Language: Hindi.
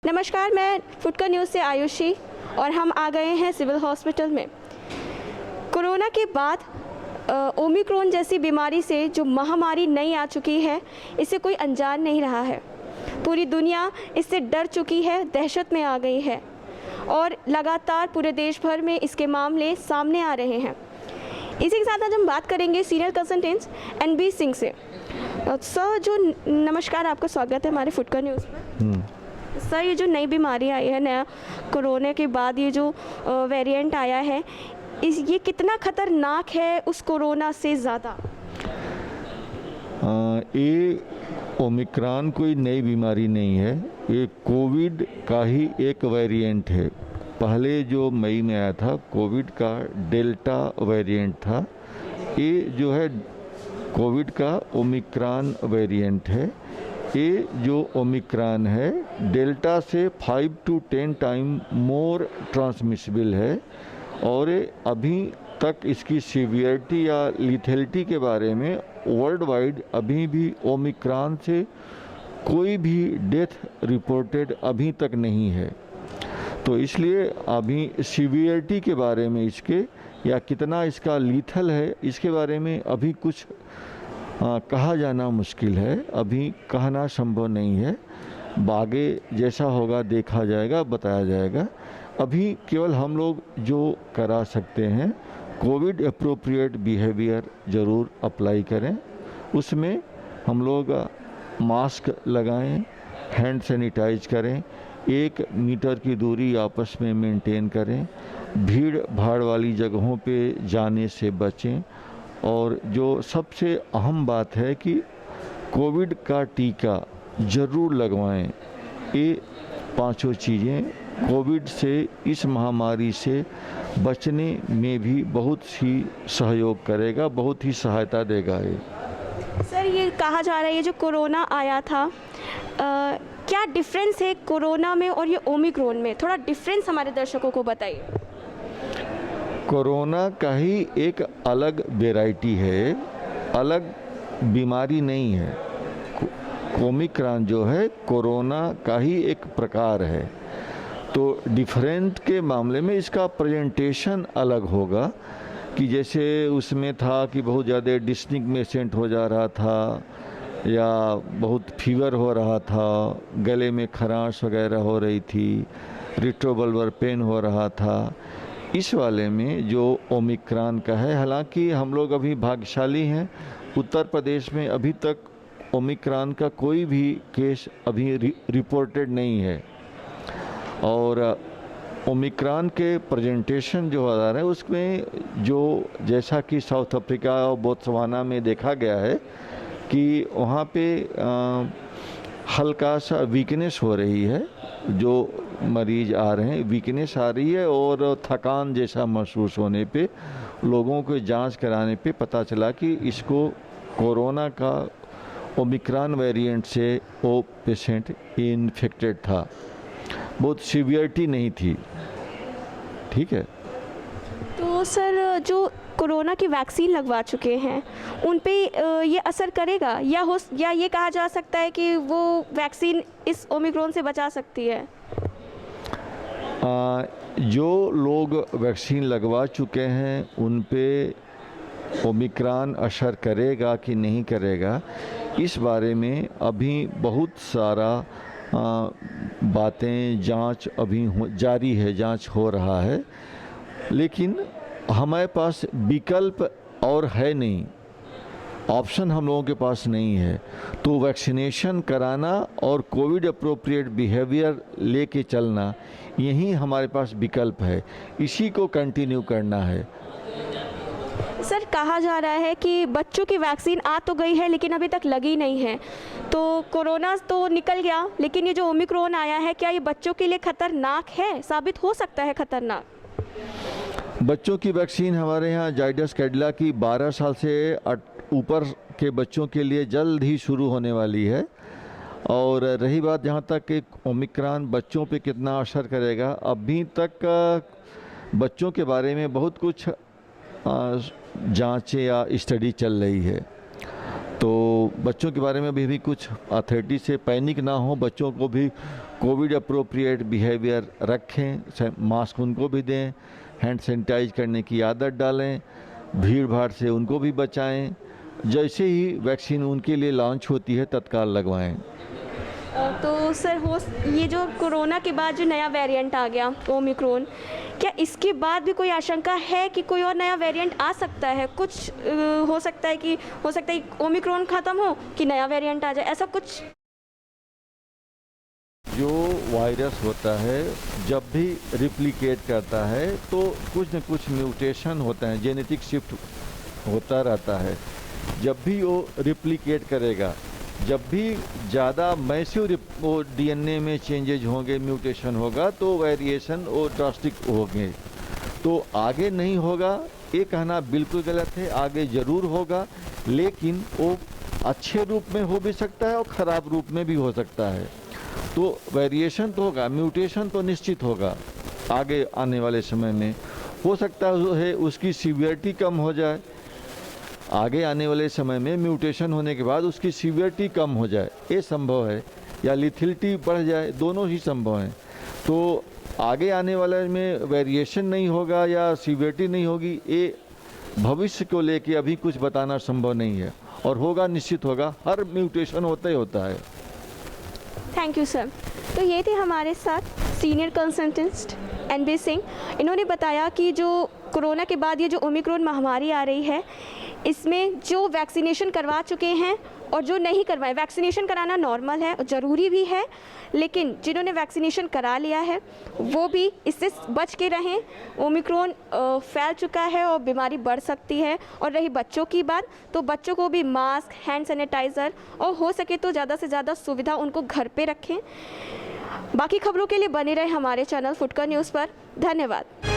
नमस्कार, मैं फुटकर न्यूज़ से आयुषी और हम आ गए हैं सिविल हॉस्पिटल में। कोरोना के बाद ओमिक्रॉन जैसी बीमारी से जो महामारी नई आ चुकी है, इससे कोई अनजान नहीं रहा है। पूरी दुनिया इससे डर चुकी है, दहशत में आ गई है और लगातार पूरे देश भर में इसके मामले सामने आ रहे हैं। इसी के साथ आज हम बात करेंगे सीनियर कंसल्टेंट NB सिंह से। सर, नमस्कार, आपका स्वागत है हमारे फुटकर न्यूज़ पर। सर, ये जो नई बीमारी आई है, नया कोरोना के बाद ये जो वेरिएंट आया है, ये कितना खतरनाक है उस कोरोना से ज़्यादा? ये ओमिक्रॉन कोई नई बीमारी नहीं है, ये कोविड का ही एक वेरिएंट है। पहले जो मई में आया था कोविड का डेल्टा वेरिएंट था, ये जो है कोविड का ओमिक्रॉन वेरिएंट है। ये जो ओमिक्रॉन है डेल्टा से 5 to 10 टाइम मोर ट्रांसमिसिबल है और अभी तक इसकी सीवियरिटी या लिथेलिटी के बारे में वर्ल्ड वाइड अभी भी ओमिक्रॉन से कोई भी डेथ रिपोर्टेड अभी तक नहीं है। तो इसलिए अभी सीवियरिटी के बारे में इसके या कितना इसका लीथल है, इसके बारे में अभी कुछ कहा जाना मुश्किल है, अभी कहना संभव नहीं है। आगे जैसा होगा देखा जाएगा, बताया जाएगा। अभी केवल हम लोग जो करा सकते हैं, कोविड एप्रोप्रिएट बिहेवियर ज़रूर अप्लाई करें। उसमें हम लोग मास्क लगाएं, हैंड सैनिटाइज करें, 1 मीटर की दूरी आपस में मेंटेन करें, भीड़ भाड़ वाली जगहों पे जाने से बचें और जो सबसे अहम बात है कि कोविड का टीका ज़रूर लगवाएं। ये पांचों चीज़ें कोविड से, इस महामारी से बचने में भी बहुत ही सहयोग करेगा, बहुत ही सहायता देगा। ये सर, ये कहा जा रहा है ये जो कोरोना आया था, क्या डिफरेंस है कोरोना में और ये ओमिक्रॉन में? थोड़ा डिफरेंस हमारे दर्शकों को बताइए। कोरोना का ही एक अलग वेराइटी है, अलग बीमारी नहीं है। ओमिक्रॉन जो है कोरोना का ही एक प्रकार है। तो डिफरेंट के मामले में इसका प्रेजेंटेशन अलग होगा कि जैसे उसमें था कि बहुत ज़्यादा डिस्टिंक्ट हो जा रहा था या बहुत फीवर हो रहा था, गले में खराश वगैरह हो रही थी, रिट्रोबल्बर पेन हो रहा था। इस वाले में जो ओमिक्रॉन का है, हालांकि हम लोग अभी भाग्यशाली हैं, उत्तर प्रदेश में अभी तक ओमिक्रॉन का कोई भी केस अभी रिपोर्टेड नहीं है। और ओमिक्रॉन के प्रेजेंटेशन जो आ रहा है उसमें जो जैसा कि साउथ अफ्रीका और बोत्सवाना में देखा गया है कि वहाँ पे हल्का सा वीकनेस हो रही है, जो मरीज आ रहे हैं वीकनेस आ रही है और थकान जैसा महसूस होने पे लोगों को जांच कराने पे पता चला कि इसको कोरोना का ओमिक्रॉन वेरिएंट से वो पेशेंट इन्फेक्टेड था, बहुत सीवियरिटी नहीं थी। ठीक है। तो सर, जो कोरोना की वैक्सीन लगवा चुके हैं उन पे ये असर करेगा या ये कहा जा सकता है कि वो वैक्सीन इस ओमिक्रॉन से बचा सकती है? जो लोग वैक्सीन लगवा चुके हैं उन पे ओमिक्रॉन असर करेगा कि नहीं करेगा, इस बारे में अभी बहुत सारा बातें, जांच अभी जारी है, जांच हो रहा है। लेकिन हमारे पास विकल्प और है नहीं, ऑप्शन हम लोगों के पास नहीं है। तो वैक्सीनेशन कराना और कोविड अप्रोप्रिएट बिहेवियर लेके चलना, यही हमारे पास विकल्प है, इसी को कंटिन्यू करना है। सर, कहा जा रहा है कि बच्चों की वैक्सीन आ तो गई है लेकिन अभी तक लगी नहीं है। तो कोरोना तो निकल गया, लेकिन ये जो ओमिक्रॉन आया है, क्या ये बच्चों के लिए खतरनाक है, साबित हो सकता है खतरनाक? बच्चों की वैक्सीन हमारे यहाँ जाइडस कैडिला की 12 साल से ऊपर के बच्चों के लिए जल्द ही शुरू होने वाली है। और रही बात जहाँ तक कि ओमिक्रॉन बच्चों पे कितना असर करेगा, अभी तक बच्चों के बारे में बहुत कुछ जांचें या स्टडी चल रही है। तो बच्चों के बारे में भी कुछ अथॉरिटी से पैनिक ना हो, बच्चों को भी कोविड अप्रोप्रिएट बिहेवियर रखें, मास्क उनको भी दें, हैंड सैनिटाइज करने की आदत डालें, भीड़ भाड़ से उनको भी बचाएं, जैसे ही वैक्सीन उनके लिए लॉन्च होती है तत्काल लगवाएं। तो सर ये जो कोरोना के बाद जो नया वेरिएंट आ गया ओमिक्रॉन, क्या इसके बाद भी कोई आशंका है कि कोई और नया वेरिएंट आ सकता है? कुछ हो सकता है ओमिक्रॉन ख़त्म हो कि नया वेरिएंट आ जाए, ऐसा कुछ? जो वायरस होता है जब भी रिप्लिकेट करता है तो कुछ न कुछ म्यूटेशन होता है, जेनेटिक शिफ्ट होता रहता है। जब भी वो रिप्लिकेट करेगा, जब भी ज़्यादा मैसिव डीएनए में चेंजेज होंगे, म्यूटेशन होगा, तो वेरिएशन वो ड्रास्टिक होंगे। तो आगे नहीं होगा ये कहना बिल्कुल गलत है, आगे ज़रूर होगा, लेकिन वो अच्छे रूप में हो भी सकता है और ख़राब रूप में भी हो सकता है। तो वेरिएशन तो होगा, म्यूटेशन तो निश्चित होगा। आगे आने वाले समय में हो सकता है उसकी सीवियरिटी कम हो जाए, आगे आने वाले समय में म्यूटेशन होने के बाद उसकी सीवियरिटी कम हो जाए, ये संभव है, या लिथिलिटी बढ़ जाए, दोनों ही संभव हैं। तो आगे आने वाले में वेरिएशन नहीं होगा या सीवियरिटी नहीं होगी, ये भविष्य को लेके अभी कुछ बताना संभव नहीं है, और होगा, निश्चित होगा, हर म्यूटेशन होता ही होता है। Thank you sir. तो ये थे हमारे साथ सीनियर कंसल्टेंट एनबी सिंह। इन्होंने बताया कि जो कोरोना के बाद ये जो ओमिक्रॉन महामारी आ रही है, इसमें जो वैक्सीनेशन करवा चुके हैं और जो नहीं करवाए, वैक्सीनेशन कराना नॉर्मल है और ज़रूरी भी है, लेकिन जिन्होंने वैक्सीनेशन करा लिया है वो भी इससे बच के रहें। ओमिक्रॉन फैल चुका है और बीमारी बढ़ सकती है। और रही बच्चों की बात, तो बच्चों को भी मास्क, हैंड सैनिटाइज़र और हो सके तो ज़्यादा से ज़्यादा सुविधा उनको घर पे रखें। बाकी खबरों के लिए बने रहे हमारे चैनल फुटकर न्यूज़ पर। धन्यवाद।